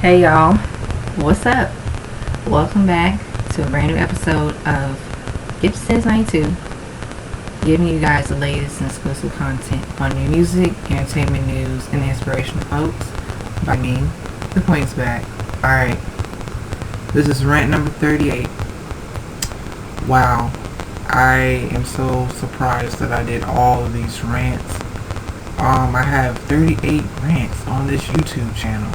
Hey y'all, what's up? Welcome back to a brand new episode of Get Since 92, giving you guys the latest and exclusive content on new music, entertainment news, and inspirational quotes by me. The Queen's back. Alright, this is rant number 38. Wow, I am so surprised that I did all of these rants. I have 38 rants on this YouTube channel.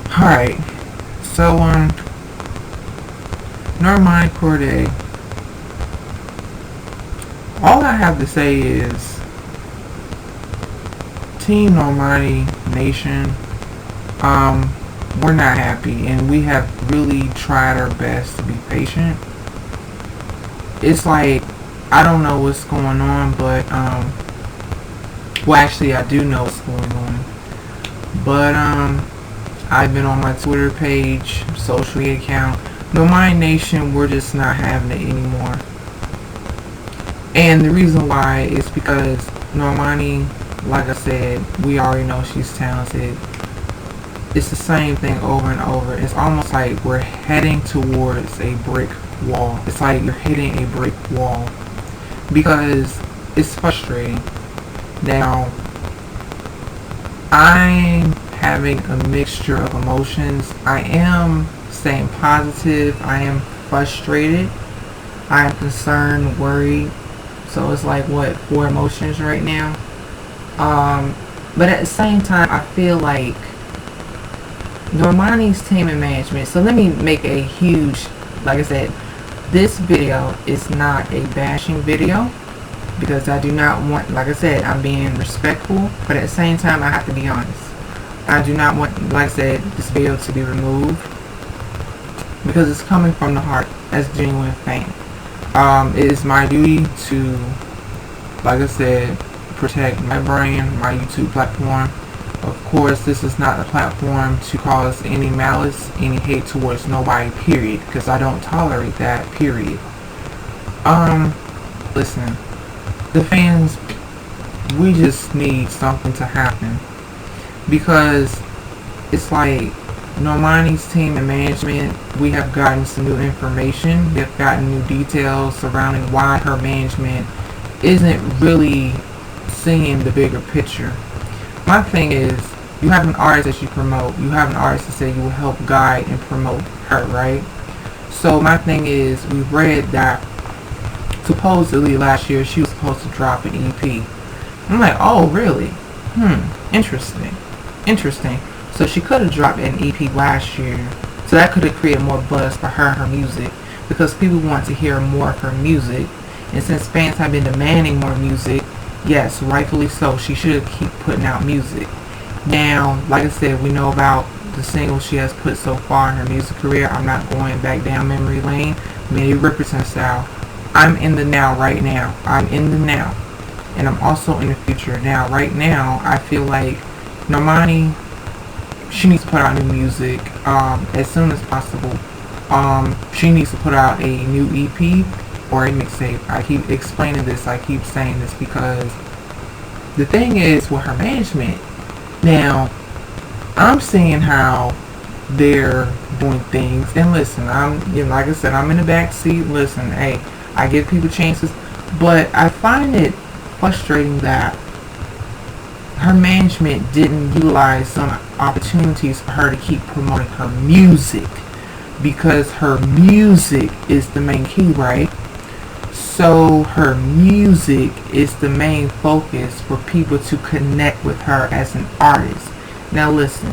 Alright, so Normani Kordei. All I have to say is, Team Normani Nation, we're not happy, and we have really tried our best to be patient. It's like, I don't know what's going on, but well, actually I do know what's going on, but I've been on my Twitter page, social media account. Normani Nation, we're just not having it anymore. And the reason why is because Normani, like I said, we already know she's talented. It's the same thing over and over. It's almost like we're heading towards a brick wall. It's like you're hitting a brick wall. Because it's frustrating. Now, I'm having a mixture of emotions. I am staying positive. I am frustrated. I am concerned, worried. So it's like, what, 4 emotions right now? But at the same time, I feel like Normani's team and management. So let me make a huge, like I said, this video is not a bashing video, because I do not want, like I said, I'm being respectful, but at the same time I have to be honest. I do not want, like I said, this video to be removed, because it's coming from the heart as a genuine fan. It is my duty to, like I said, protect my brand, my YouTube platform. Of course, this is not a platform to cause any malice, any hate towards nobody, period, because I don't tolerate that, period. Listen, the fans, we just need something to happen, because it's like Normani's team and management, we have gotten some new information, we have gotten new details surrounding why her management isn't really seeing the bigger picture. My thing is, you have an artist that you promote, you have an artist that say you will help guide and promote her, right? So my thing is, we read that supposedly last year she was supposed to drop an EP. I'm like, oh really? Interesting. So she could have dropped an EP last year, so that could have created more buzz for her and her music, because people want to hear more of her music. And since fans have been demanding more music, yes, rightfully so, she should keep putting out music. Now, like I said, we know about the singles she has put so far in her music career. I'm not going back down memory lane. Maybe Ripperton style. I'm in the now, right now. I'm in the now. And I'm also in the future. Now, right now, I feel like Normani, she needs to put out new music as soon as possible. She needs to put out a new EP or a mixtape. I keep explaining this, I keep saying this, because the thing is with her management, now I'm seeing how they're doing things, and listen, like I said, I'm in the back seat. Listen, hey, I give people chances, but I find it frustrating that her management didn't utilize some opportunities for her to keep promoting her music, because her music is the main key, right? So her music is the main focus for people to connect with her as an artist. Now listen,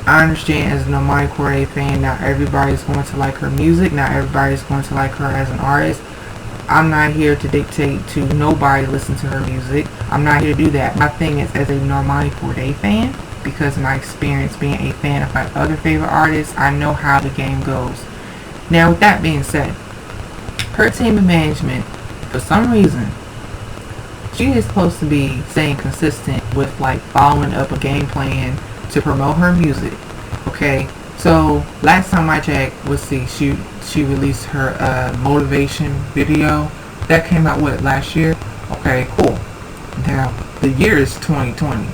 I understand as a Normani Kordei fan, not everybody's going to like her music, not everybody's going to like her as an artist. I'm not here to dictate to nobody to listen to her music. I'm not here to do that. My thing is, as a Normani Kordei fan, because of my experience being a fan of my other favorite artists, I know how the game goes. Now with that being said, her team of management, for some reason, she is supposed to be staying consistent with like following up a game plan to promote her music. Okay, so last time I checked, let's see, she released her motivation video that came out last year. Okay, cool. Now the year is 2020.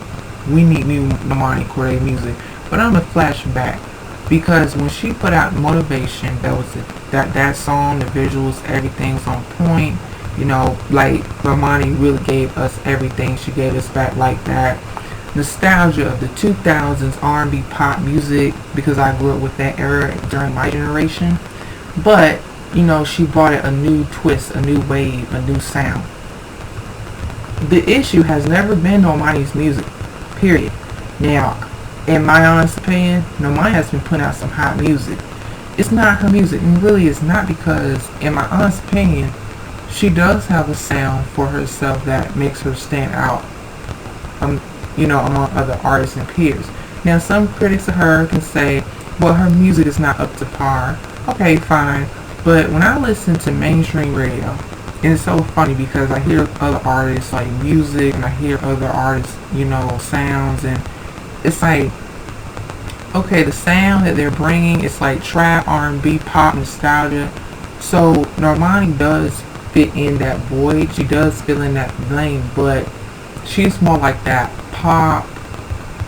We need new Normani Kordei music. But I'm gonna flash back. because when she put out Motivation, that song, the visuals, everything's on point. You know, like Normani really gave us everything. She gave us back like that nostalgia of the 2000s R&B pop music, because I grew up with that era during my generation. But you know, she brought it a new twist, a new wave, a new sound. The issue has never been Normani's music, period. Now, in my honest opinion, Normani has been putting out some hot music. It's not her music, and really it's not, because in my honest opinion, she does have a sound for herself that makes her stand out, you know, among other artists and peers. Now, some critics of her can say, well, her music is not up to par. Okay, fine. But when I listen to mainstream radio, and it's so funny because I hear other artists like music, and I hear other artists, you know, sounds, and it's like, okay, the sound that they're bringing, it's like trap, R&B, pop, nostalgia. So Normani does fit in that void. She does fill in that lane, but she's more like that pop,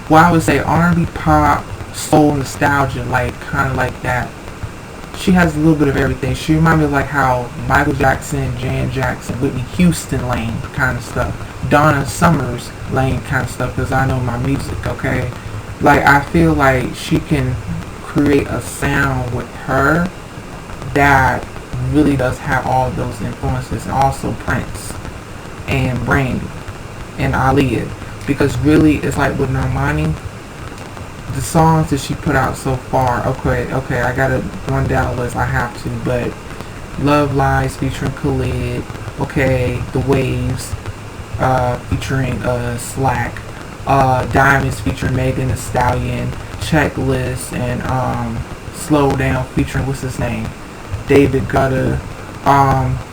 well, I would say R&B, pop, soul, nostalgia, like kind of like that. She has a little bit of everything. She reminds me of like how Michael Jackson, Janet Jackson, Whitney Houston lane kind of stuff, Donna Summers lane kind of stuff, because I know my music, okay? Like, I feel like she can create a sound with her that really does have all those influences, and also Prince and Brandy and Aaliyah, because really it's like with Normani, the songs that she put out so far, okay, I gotta run down the list, I have to, but Love Lies featuring Khalid, okay, The Waves featuring Slack, Diamonds featuring Megan Thee Stallion, Checklist, and Slow Down featuring, what's his name, David Guetta,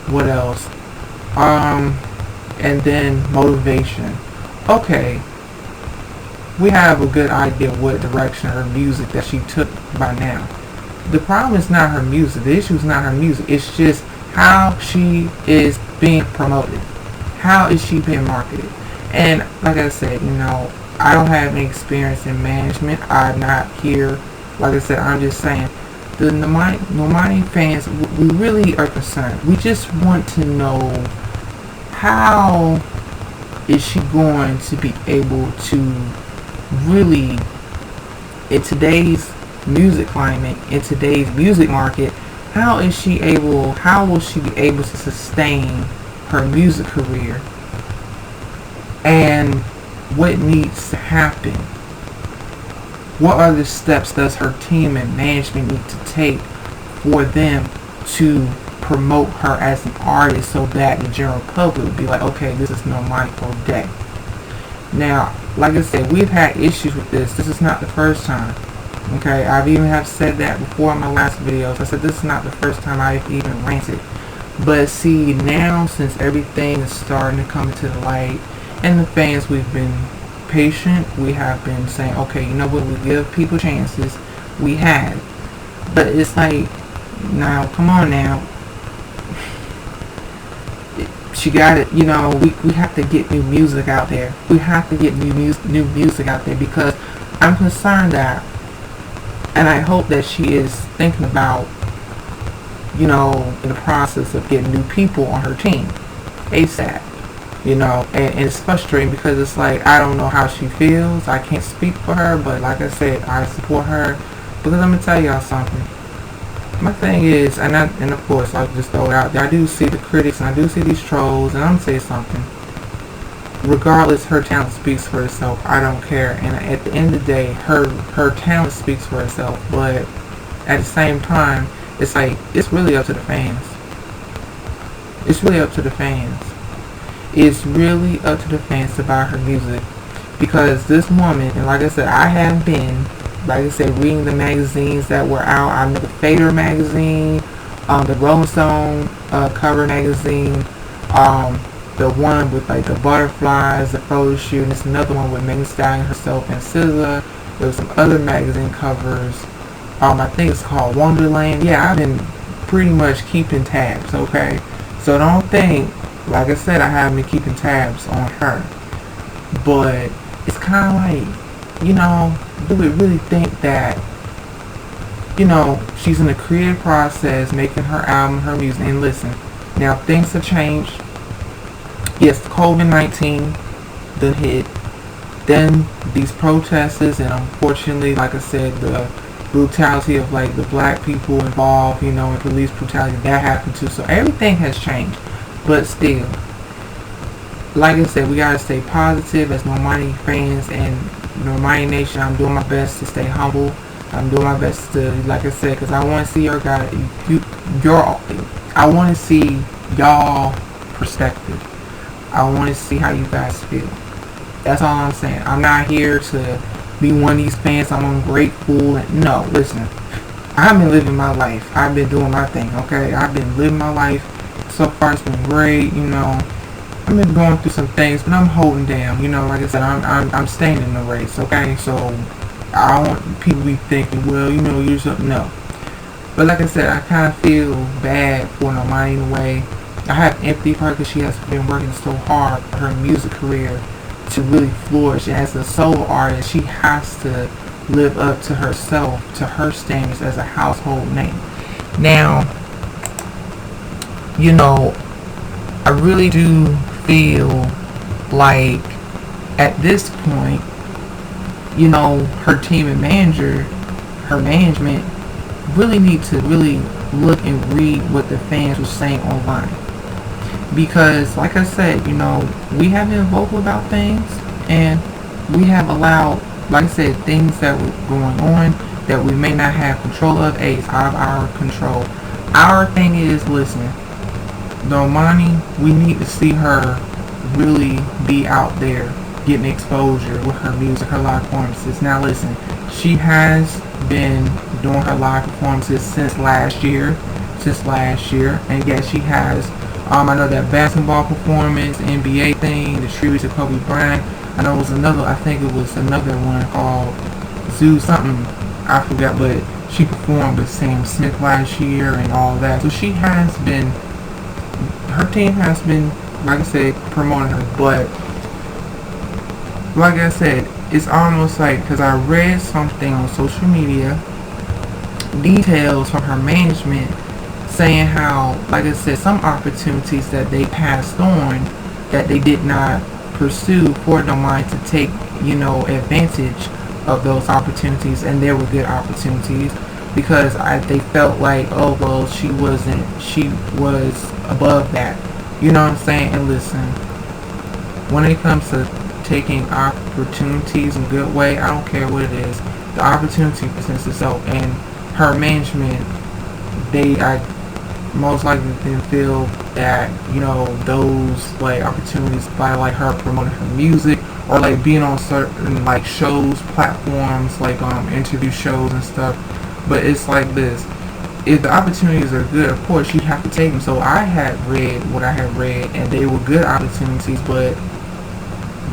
what else, and then Motivation. Okay, we have a good idea what direction her music that she took by now. The problem is not her music. The issue is not her music. It's just how she is being promoted. How is she being marketed? And like I said, you know, I don't have any experience in management. I'm not here. Like I said, I'm just saying, the Normani fans, we really are concerned. We just want to know, how is she going to be able to really, in today's music climate, in today's music market, how will she be able to sustain her music career, and what needs to happen? What other steps does her team and management need to take for them to promote her as an artist, so that the general public would be like, okay, this is Normani Kordei. Now, like I said, we've had issues with this. This is not the first time. Okay, I've even have said that before in my last videos. I said this is not the first time I've even ranted. But see, now since everything is starting to come to the light, and the fans, we've been patient. We have been saying, okay, you know what, we give people chances. We have. But it's like, now, come on now. She got it, you know, we have to get new music out there. We have to get new music out there, because I'm concerned that, and I hope that she is thinking about, you know, in the process of getting new people on her team ASAP, you know, and it's frustrating, because it's like, I don't know how she feels. I can't speak for her, but like I said, I support her, because I'm going to tell y'all something. My thing is, and of course, I'll just throw it out there, I do see the critics, and I do see these trolls, and I'm going to say something. Regardless, her talent speaks for herself. I don't care. And at the end of the day, her talent speaks for herself. But at the same time, it's like, it's really up to the fans. It's really up to the fans. It's really up to the fans to buy her music. Because this woman, and like I said, I have been, like I said, reading the magazines that were out. I know the Fader magazine, the Rolling Stone cover magazine, the one with like the butterflies, the photo shoot, and it's another one with Megan Thee Stallion herself and SZA. There was some other magazine covers. I think it's called Wonderland. Yeah, I've been pretty much keeping tabs, okay? So don't think, like I said, I haven't been keeping tabs on her. But it's kind of like, you know, do we really think that you know, she's in the creative process, making her album, her music. And listen, now things have changed. Yes, COVID-19 done hit. Then these protesters, and unfortunately, like I said, the brutality of like the black people involved, you know, and police brutality, that happened too. So everything has changed. But still, like I said, we gotta stay positive as Normani fans and Normani Nation. I'm doing my best to stay humble. I'm doing my best to, like I said, because I want to see your guy, I want to see y'all perspective. I want to see how you guys feel. That's all I'm saying. I'm not here to be one of these fans. I'm ungrateful. No, listen. I've been living my life. I've been doing my thing. Okay, I've been living my life. So far, it's been great. You know, I've been going through some things, but I'm holding down. You know, like I said, I'm staying in the race. Okay, so I don't want people to be thinking, well, you know, you're something. No. But like I said, I kind of feel bad for Normani in a way. I have empathy for her because she has been working so hard for her music career to really flourish. And as a solo artist, she has to live up to herself, to her standards as a household name. Now, you know, I really do feel like at this point, you know, her team and her management really need to really look and read what the fans were saying online. Because, like I said, you know, we have been vocal about things, and we have allowed, like I said, things that were going on that we may not have control of. It's out of our control. Our thing is, listen, Normani, we need to see her really be out there getting exposure with her music, her live performances. Now listen, she has been doing her live performances since last year, and yes, she has, I know that basketball performance, NBA thing, the tribute to Kobe Bryant. I know it was I think it was another one called Zoo something, I forgot, but she performed with Sam Smith last year and all that. So she has been, her team has been, like I said, promoting her, but like I said, it's almost like, because I read something on social media, details from her management saying how, like I said, some opportunities that they passed on that they did not pursue for Normani to take, you know, advantage of those opportunities, and they were good opportunities because they felt like, oh well, she was above that, you know what I'm saying? And listen, when it comes to taking opportunities in a good way, I don't care what it is, the opportunity presents itself, and her management, I most likely didn't feel that, you know, those like opportunities by like her promoting her music or like being on certain like shows, platforms, like interview shows and stuff. But it's like this, if the opportunities are good, of course you have to take them. So I had read what I had read, and they were good opportunities, but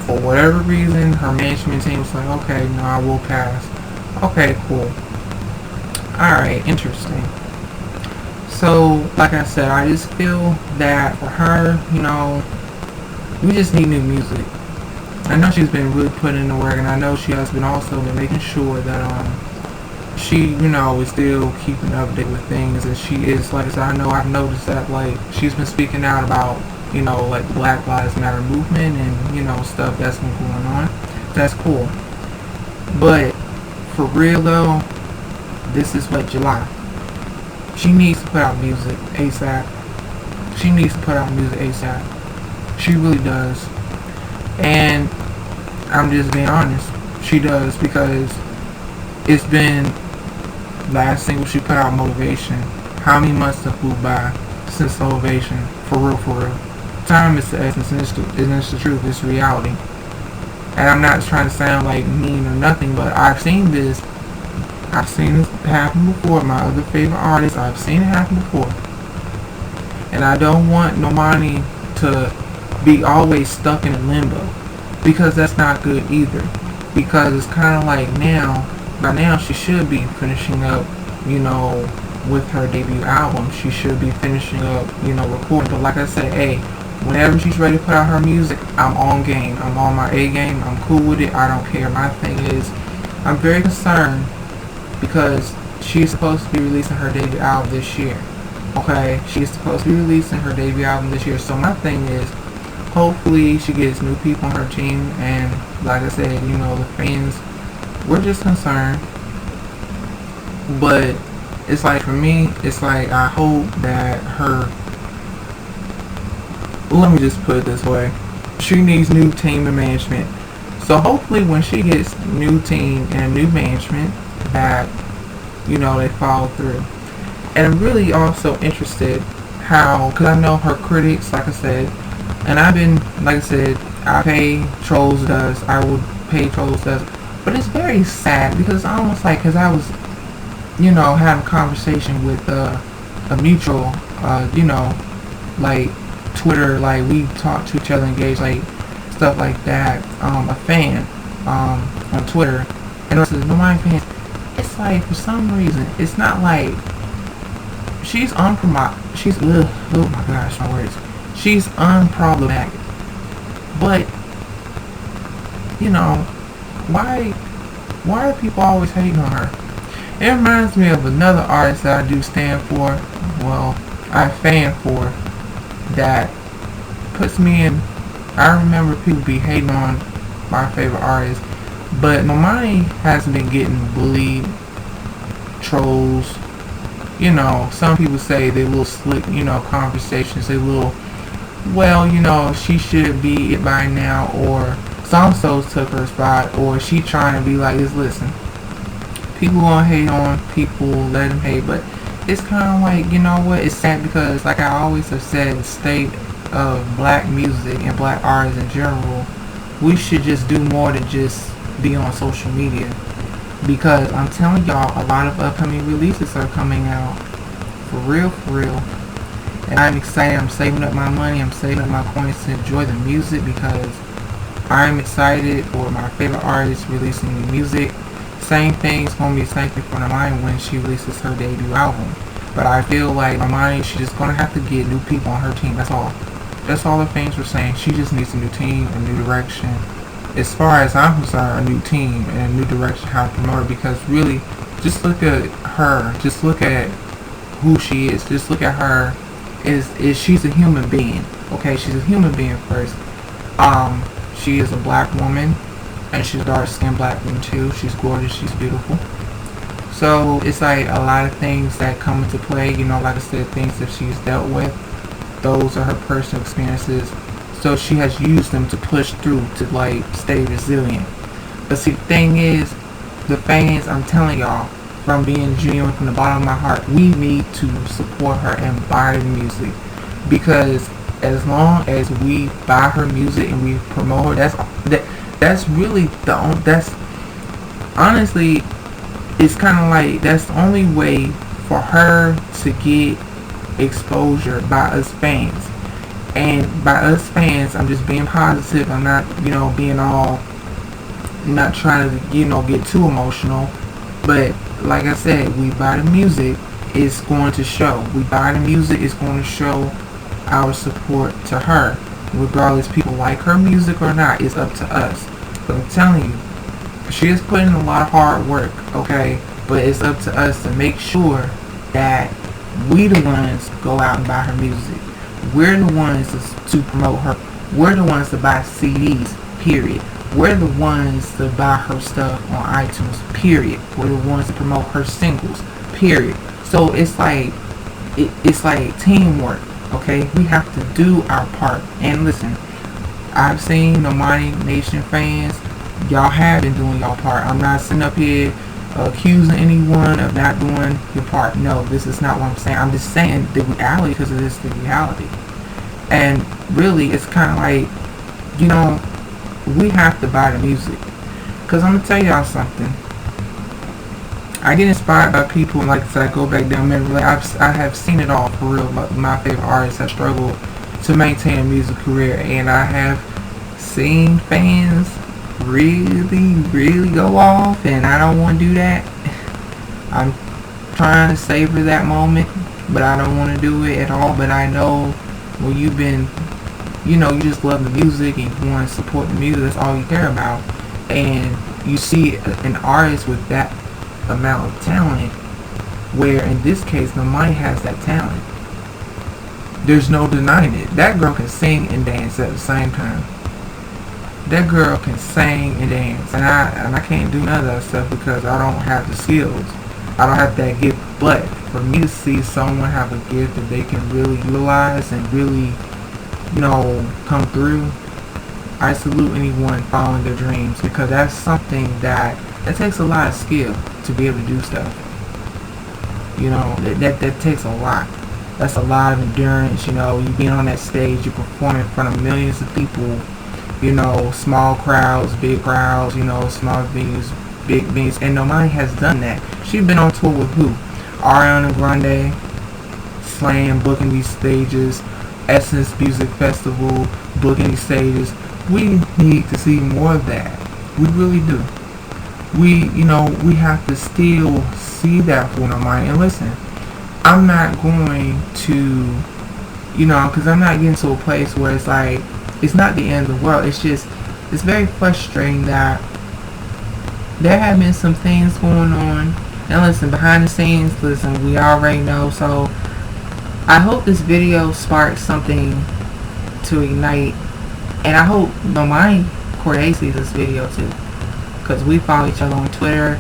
for whatever reason her management team was like, okay, no, I will pass. Okay, cool. Alright, interesting. So, like I said, I just feel that for her, you know, we just need new music. I know she's been really putting in the work, and I know she has been also been making sure that she, you know, is still keeping update with things, and she is, like I said, I know I've noticed that, like, she's been speaking out about, you know, like the Black Lives Matter movement and, you know, stuff that's been going on. That's cool. But for real though, this is what, July. She needs to put out music ASAP. She needs to put out music ASAP. She really does. And I'm just being honest. She does, because it's been, last single she put out, Motivation. How many months have flew by since Motivation? For real, for real. Time is the essence, and it's the truth. It's reality. And I'm not trying to sound like mean or nothing, but I've seen this happen before. My other favorite artists, I've seen it happen before. And I don't want Normani to be always stuck in a limbo, because that's not good either. Because it's kind of like by now she should be finishing up, you know, with her debut album. She should be finishing up, you know, recording. But like I said, hey, whenever she's ready to put out her music, I'm on game. I'm on my A game. I'm cool with it. I don't care. My thing is, I'm very concerned because She's supposed to be releasing her debut album this year. Okay, she's supposed to be releasing her debut album this year. So my thing is, hopefully she gets new people on her team. And like I said, the fans, we're just concerned. But it's like, for me, it's like, I hope that let me just put it this way. She needs new team and management. So hopefully when she gets new team and new management, that they follow through. And I'm really also interested because I know her critics, like I said, and I pay trolls dust, I would pay trolls dust, but it's very sad because it's almost like, because I was, having a conversation with a mutual, like Twitter, like we talk to each other, engage, like stuff like that, a fan, on Twitter, and it says, Normani fans, it's like, for some reason, it's not like, she's oh my gosh, my words, she's unproblematic, but, why are people always hating on her? It reminds me of another artist that I do stand for, well, I fan for, that puts me in, I remember people be hating on my favorite artist, but Normani hasn't been getting bullied, trolls, some people say they little slick, conversations, they little, well, she should be it by now, or so took her spot, or she trying to be like this. Listen, people gonna hate on people, let them hate, but it's kind of like, what, it's sad because, like I always have said, the state of black music and black artists in general, we should just do more than just be on social media. Because I'm telling y'all, a lot of upcoming releases are coming out. For real. And I'm excited. I'm saving up my money. I'm saving up my coins to enjoy the music because I'm excited for my favorite artist releasing new music. Same thing is going to be the same thing for Normani when she releases her debut album. But I feel like Normani, she's just going to have to get new people on her team. That's all. That's all the fans were saying. She just needs a new team, a new direction. As far as I'm concerned, a new team and a new direction how to promote her, because really, just look at her, just look at who she is, just look at her, is she's a human being, okay? She's a human being first. She is a black woman, and she's a dark-skinned black woman too. She's gorgeous, she's beautiful. So it's like a lot of things that come into play, like I said, things that she's dealt with, those are her personal experiences. So she has used them to push through, to like stay resilient. But see, the thing is, the fans, I'm telling y'all, from being genuine from the bottom of my heart, we need to support her and buy her music. Because as long as we buy her music and we promote her, that's really that's honestly, it's kind of like, that's the only way for her to get exposure by us fans. And by us fans, I'm just being positive. I'm not, being all, not trying to, get too emotional. But like I said, we buy the music, it's going to show. We buy the music, it's going to show our support to her. Regardless people like her music or not, it's up to us. But I'm telling you, she is putting in a lot of hard work, okay? But it's up to us to make sure that we the ones go out and buy her music. We're the ones to promote her. We're the ones to buy CDs, period. We're the ones to buy her stuff on iTunes, period. We're the ones to promote her singles, period. So it's like, it's like teamwork, okay? We have to do our part. And listen, I've seen Normani Nation fans, y'all have been doing y'all part. I'm not sitting up here accusing anyone of not doing your part. No, this is not what I'm saying. I'm just saying the reality, because it is the reality. And really, it's kind of like, we have to buy the music. Because I'm going to tell y'all something. I get inspired by people, like I said, I go back down memory lane. I have seen it all, for real. My favorite artists have struggled to maintain a music career. And I have seen fans really go off, and I don't want to do that. I'm trying to savor that moment, but I don't want to do it at all. But I know when you've been, you just love the music and you want to support the music, that's all you care about, and you see an artist with that amount of talent Where in this case, Normani has that talent. There's no denying it. That girl can sing and dance at the same time. That girl can sing and dance, and I can't do none of that stuff because I don't have the skills. I don't have that gift. But for me to see someone have a gift that they can really utilize and really, come through, I salute anyone following their dreams, because that's something that takes a lot of skill to be able to do stuff. That takes a lot. That's a lot of endurance. You being on that stage, you perform in front of millions of people. Small crowds, big crowds, small venues, big venues. And Normani has done that. She's been on tour with who? Ariana Grande, slaying, booking these stages, Essence Music Festival, booking these stages. We need to see more of that. We really do. We have to still see that for Normani. And listen, I'm not going to, because I'm not getting to a place where it's like, it's not the end of the world. It's just, it's very frustrating that there have been some things going on. And listen, behind the scenes, listen, we already know. So I hope this video sparks something to ignite. And I hope Normani Kordei sees this video too, because we follow each other on Twitter.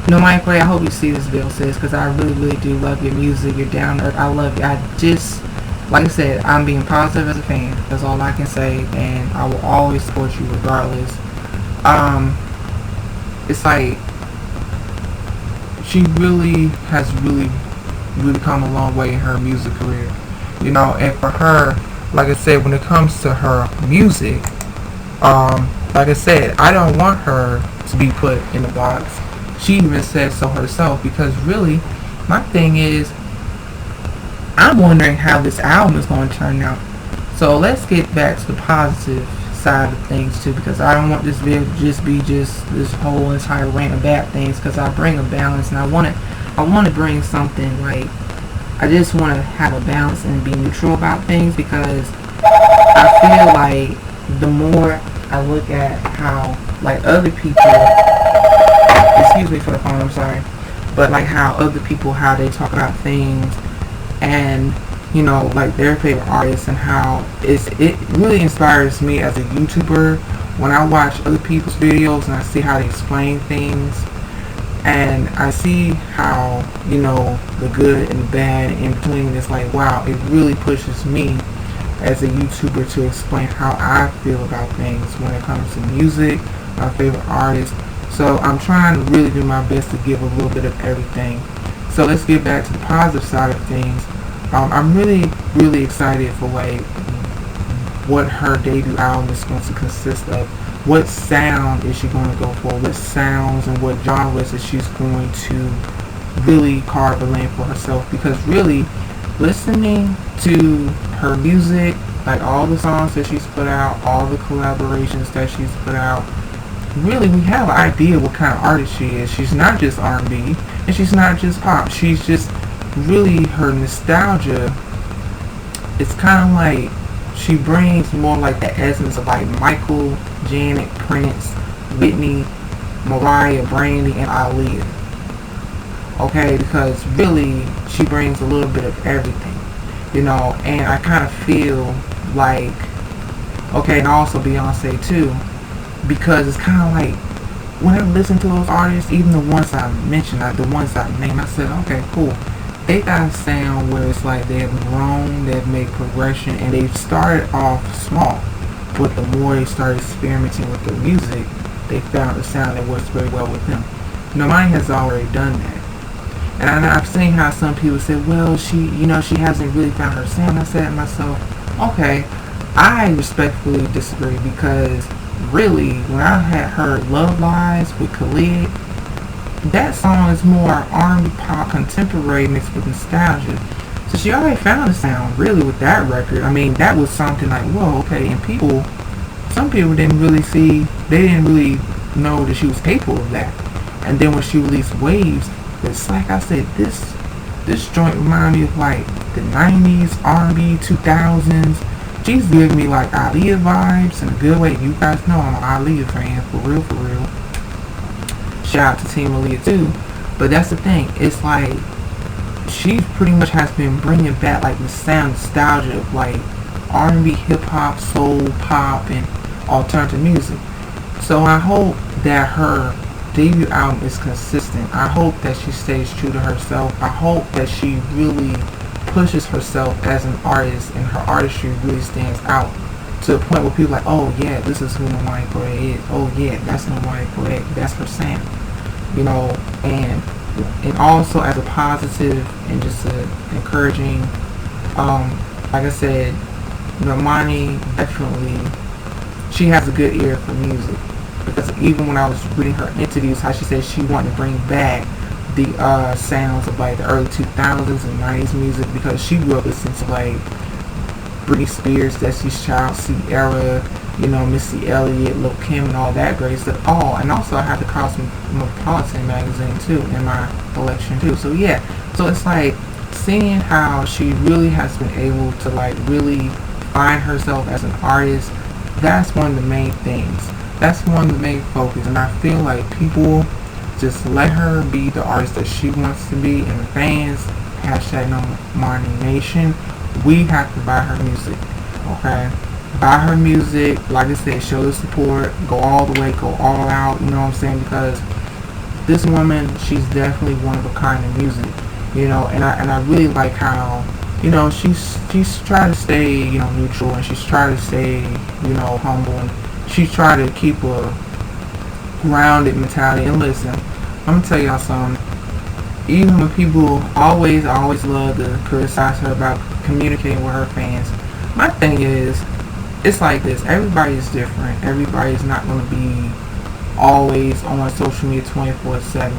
Normani Kordei, I hope you see this video, sis, because I really, really do love your music. You're down to earth. I love you. I just, like I said, I'm being positive as a fan. That's all I can say, and I will always support you regardless. It's like she really has really come a long way in her music career. And for her, like I said, when it comes to her music, like I said, I don't want her to be put in the box. She even said so herself, because really, my thing is, I'm wondering how this album is going to turn out. So let's get back to the positive side of things too, because I don't want this video to just be this whole entire rant of bad things, because I bring a balance, and I want to bring something like, I just want to have a balance and be neutral about things, because I feel like the more I look at how like other people, excuse me for the phone, I'm sorry, but like how other people, how they talk about things, and like their favorite artists, and how it really inspires me as a YouTuber when I watch other people's videos and I see how they explain things, and I see how the good and the bad in between. It's like, wow, it really pushes me as a YouTuber to explain how I feel about things when it comes to music, my favorite artists. So I'm trying to really do my best to give a little bit of everything. So let's get back to the positive side of things. I'm really, really excited for like what her debut album is going to consist of. What sound is she going to go for? What sounds and what genres is she's going to really carve a lane for herself? Because really, listening to her music, like all the songs that she's put out, all the collaborations that she's put out, really we have an idea what kind of artist she is. She's not just R&B, and she's not just pop. She's just really, her nostalgia, it's kind of like she brings more like the essence of like Michael, Janet, Prince, Whitney, Mariah, Brandy, and Aaliyah. Okay, because really she brings a little bit of everything, and I kind of feel like, okay, and also Beyonce too, because it's kind of like when I listen to those artists, even the ones I mentioned, the ones I named, I said, okay, cool. They got a sound where it's like they have grown, they've made progression, and they've started off small. But the more they started experimenting with their music, they found a sound that works very well with them. Normani has already done that. And I've seen how some people say, well, she hasn't really found her sound. I said to myself, okay, I respectfully disagree, because really, when I had heard Love Lies with Khalid, that song is more R&B pop contemporary mixed with nostalgia. So she already found a sound really with that record. I mean, that was something like, whoa, okay. And some people didn't really know that she was capable of that. And then when she released Waves, it's like I said, this joint reminded me of like the 90s, R&B, 2000s. She's giving me like Aaliyah vibes in a good way. You guys know I'm an Aaliyah fan, for real, for real. Shout out to Team Aaliyah too. But that's the thing, it's like she pretty much has been bringing back like the sound nostalgia of like R&B, hip hop, soul, pop, and alternative music. So I hope that her debut album is consistent. I hope that she stays true to herself. I hope that she really pushes herself as an artist and her artistry really stands out to the point where people are like, oh yeah, this is who Normani Kordei is. Oh yeah, that's Normani Kordei. That's her sound. You know, and also as a positive and just a encouraging, like I said, Normani definitely, she has a good ear for music, because even when I was reading her interviews, how she said she wanted to bring back the sounds of like the early 2000s and 90s music, because she grew up listening to like Britney Spears, Destiny's Child, Sierra, you know, Missy Elliott, Lil Kim, and all that great stuff. Oh, and also I have the Cosmopolitan magazine too in my collection too. So yeah, so it's like seeing how she really has been able to like really find herself as an artist. That's one of the main things. That's one of the main focus, and I feel like people just let her be the artist that she wants to be, and the fans, hashtag Normani Nation, we have to buy her music, okay? Buy her music, like I said, show the support, go all the way, go all out, you know what I'm saying? Because this woman, she's definitely one of a kind in music, you know, and I really like how, you know, she's trying to stay, you know, neutral, and she's trying to stay, you know, humble, and she's trying to keep a grounded mentality. And listen, I'm gonna tell y'all something. Even when people always love to criticize her about communicating with her fans, my thing is, it's like this. Everybody's different. Everybody's not going to be always on social media 24/7.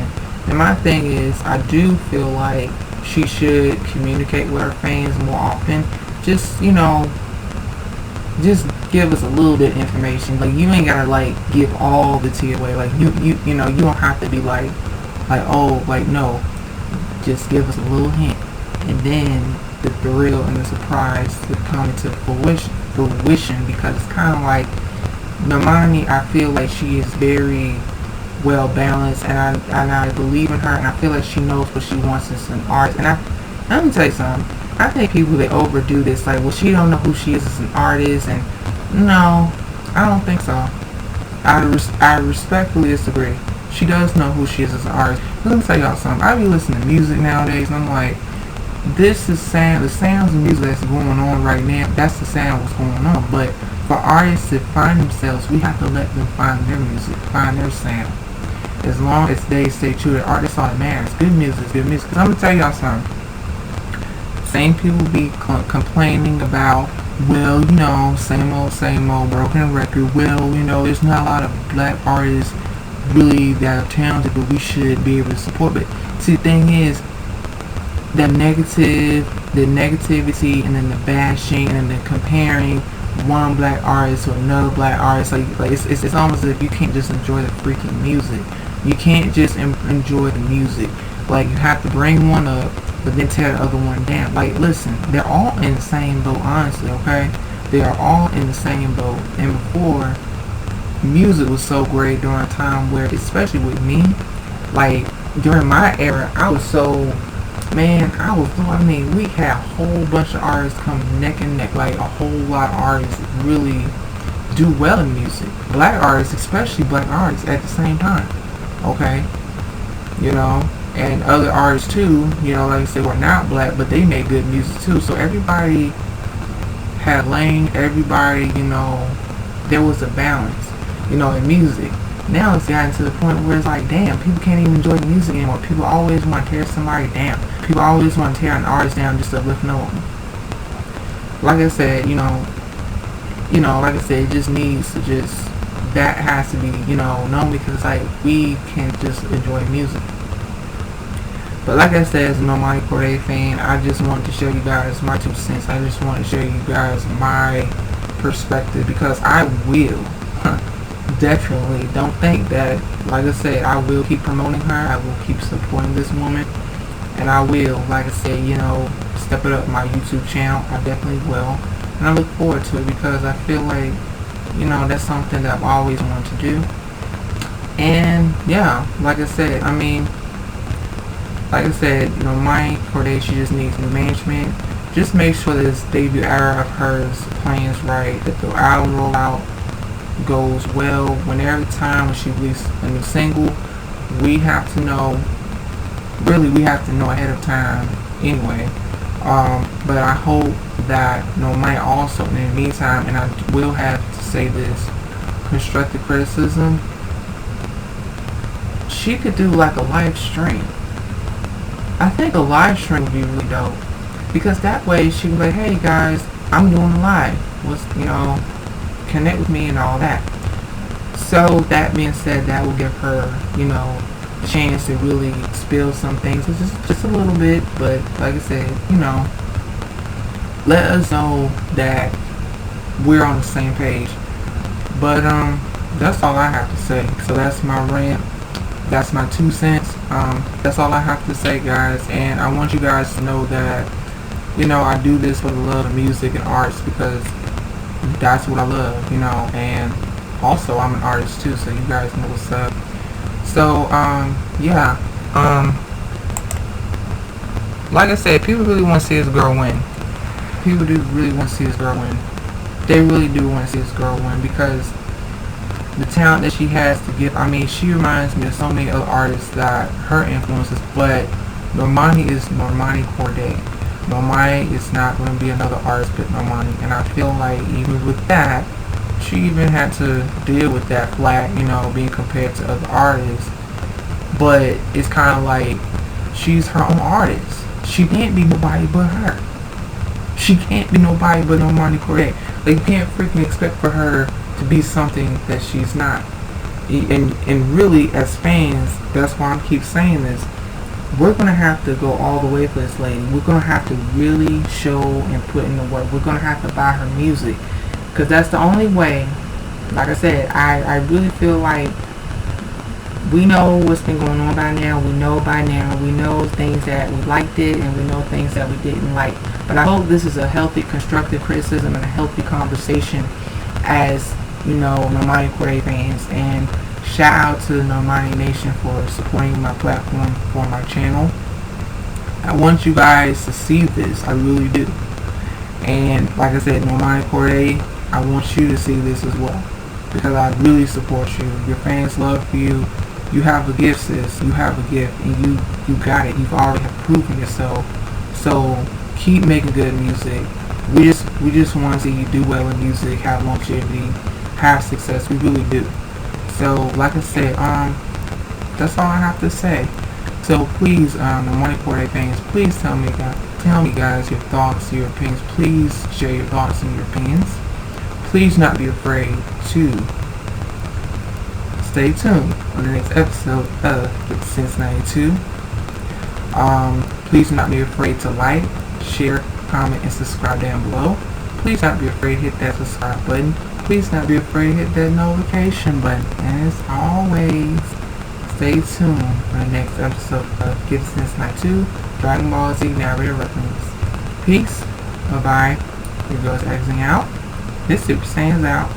And my thing is, I do feel like she should communicate with her fans more often. Just, you know, just give us a little bit of information. Like, you ain't gotta like give all the tea away. Like, you know, you don't have to be like oh, like, no. Just give us a little hint, and then the thrill and the surprise to come into fruition, because it's kind of like Normani, I feel like she is very well balanced, and I believe in her, and I feel like she knows what she wants as an artist. And let me tell you something. I think people, they overdo this, like, well, she don't know who she is as an artist, and no, I don't think so. I respectfully disagree. She does know who she is as an artist. Let me tell y'all something. I be listening to music nowadays, and I'm like, this is the sounds of music that's going on right now. That's the sound what's going on. But for artists to find themselves, we have to let them find their music, find their sound. As long as they stay true to art, that's all that matters. Good music is good music. Because I'm gonna tell y'all something. Same people be complaining about, well, you know, same old broken record. Well, you know, there's not a lot of black artists really that are talented, but we should be able to support. But see, the thing is, the negativity, and then the bashing, and then the comparing one black artist to another black artist, like it's almost as if you can't just enjoy the freaking music. You can't just enjoy the music. Like, you have to bring one up, but then tear the other one down. Like, listen, they're all in the same boat, honestly, okay? They are all in the same boat. And before, music was so great during a time where, especially with me, like during my era, I mean, we had a whole bunch of artists come neck and neck. Like, a whole lot of artists really do well in music. Black artists, especially black artists, at the same time. Okay, you know, and other artists too. You know, like I said, were not black, but they made good music too. So everybody had lane. Everybody, you know, there was a balance, you know, in music. Now it's gotten to the point where it's like, damn, people can't even enjoy the music anymore. People always want to tear somebody down. People always want to tear an artist down just to lift them up. Like I said, you know, like I said, it just needs to that has to be, you know, known, because like, we can't just enjoy music. But like I said, as a Normani Kordei fan, I just wanted to show you guys my 2 cents. I just want to show you guys my perspective, because I will definitely, don't think that, like I said, I will keep promoting her. I will keep supporting this woman, and I will, like I said, you know, step it up my YouTube channel. I definitely will, and I look forward to it, because I feel like, you know, that's something that I've always wanted to do. And yeah, like I said, I mean, like I said, Normani Kordei, she just needs new management. Just make sure that this debut era of hers plans right, that the album rollout goes well. Whenever time when she releases a new single, we have to know. Really, we have to know ahead of time anyway. But I hope that Normani also, in the meantime, and I will have to say this, constructive criticism, she could do like a live stream. I think a live stream would be really dope, because that way she can be like, hey guys, I'm doing a live, connect with me and all that. So that being said, that will give her a chance to really spill some things, just a little bit, but like I said, let us know that we're on the same page. But that's all I have to say. So that's my rant. That's my 2 cents. That's all I have to say, guys. And I want you guys to know that, I do this for the love of music and arts, because that's what I love, and also I'm an artist too, so you guys know what's up. So, yeah. Like I said, people really want to see this girl win. People do really want to see this girl win. They really do want to see this girl win, because the talent that she has to give. I mean, she reminds me of so many other artists that her influences, but Normani is Normani Kordei. Normani is not going to be another artist but Normani, and I feel like even with that, she even had to deal with that flag, being compared to other artists. But it's kind of like she's her own artist. She can't be nobody but her. She can't be nobody but Normani Kordei. They can't freaking expect for her to be something that she's not. And really, as fans, that's why I keep saying this, we're going to have to go all the way for this lady. We're going to have to really show and put in the work. We're going to have to buy her music, because that's the only way. Like I said, I really feel like we know what's been going on by now. We know by now. We know things that we liked it, and we know things that we didn't like. But I hope this is a healthy, constructive criticism and a healthy conversation as, Normani Kordei fans. And shout out to the Normani Nation for supporting my platform for my channel. I want you guys to see this. I really do. And like I said, Normani Kordei, I want you to see this as well, because I really support you. Your fans love you. You have a gift, sis. You have a gift, and you got it. You've already have proven yourself. So keep making good music. We just want to see you do well in music, have longevity, have success. We really do. So like I said, that's all I have to say. So please, Normani Kordei fans, please tell me guys your thoughts, your opinions. Please share your thoughts and your opinions. Please not be afraid to stay tuned on the next episode of Since 92. Please not be afraid to like, share, comment, and subscribe down below. Please not be afraid to hit that subscribe button. Please not be afraid to hit that notification button. And as always, stay tuned for the next episode of Get Since 92 Dragon Ball Z Narrator Reference. Peace. Bye bye. Your girl's exiting out. This Super Saiyan's out.